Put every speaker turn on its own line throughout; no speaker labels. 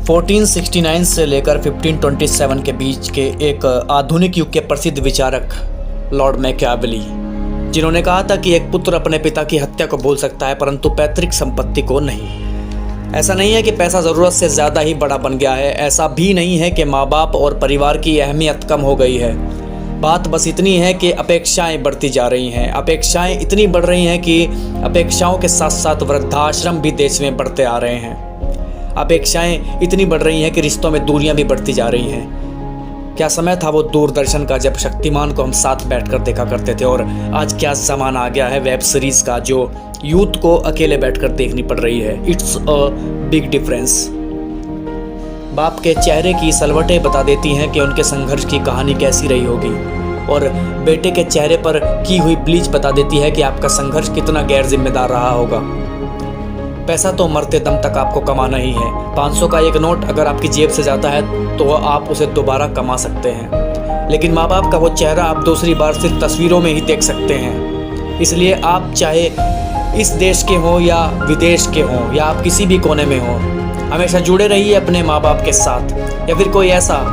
1469 से लेकर 1527 के बीच के एक आधुनिक युग के प्रसिद्ध विचारक लॉर्ड मैकियावेली, जिन्होंने कहा था कि एक पुत्र अपने पिता की हत्या को भूल सकता है परंतु पैतृक संपत्ति को नहीं। ऐसा नहीं है कि पैसा ज़रूरत से ज़्यादा ही बड़ा बन गया है, ऐसा भी नहीं है कि माँ बाप और परिवार की अहमियत कम हो गई है। बात बस इतनी है कि अपेक्षाएं बढ़ती जा रही हैं। अपेक्षाएं इतनी बढ़ रही हैं कि अपेक्षाओं के साथ साथ वृद्धाश्रम भी देश में बढ़ते आ रहे हैं। अपेक्षाएं इतनी बढ़ रही हैं कि रिश्तों में दूरियां भी बढ़ती जा रही हैं। क्या समय था वो दूरदर्शन का जब शक्तिमान को हम साथ बैठकर देखा करते थे, और आज क्या ज़माना आ गया है वेब सीरीज़ का जो यूथ को अकेले बैठकर देखनी पड़ रही है। It's a big difference. बाप के चेहरे की सलवटें बता देती हैं कि उनके संघर्ष की कहानी कैसी रही होगी, और बेटे के चेहरे पर की हुई ब्लीच बता देती है कि आपका संघर्ष कितना गैर जिम्मेदार रहा होगा। पैसा तो मरते दम तक आपको कमाना ही है। 500 का एक नोट अगर आपकी जेब से जाता है तो आप उसे दोबारा कमा सकते हैं, लेकिन माँ बाप का वो चेहरा आप दूसरी बार सिर्फ तस्वीरों में ही देख सकते हैं। इसलिए आप चाहे इस देश के हों या विदेश के हों या आप किसी भी कोने में हों, हमेशा जुड़े रहिए अपने माँ बाप के साथ, या फिर कोई ऐसा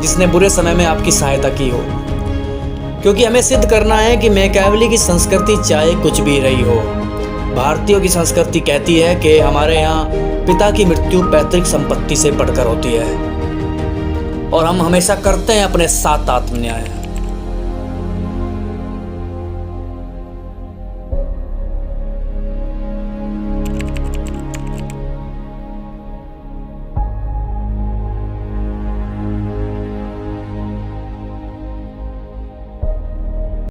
जिसने बुरे समय में आपकी सहायता की हो, क्योंकि हमें सिद्ध करना है कि मैकियावेली की संस्कृति चाहे कुछ भी रही हो, भारतीयों की संस्कृति कहती है कि हमारे यहाँ पिता की मृत्यु पैतृक संपत्ति से बढ़कर होती है, और हम हमेशा करते हैं अपने साथ आत्मन्याय।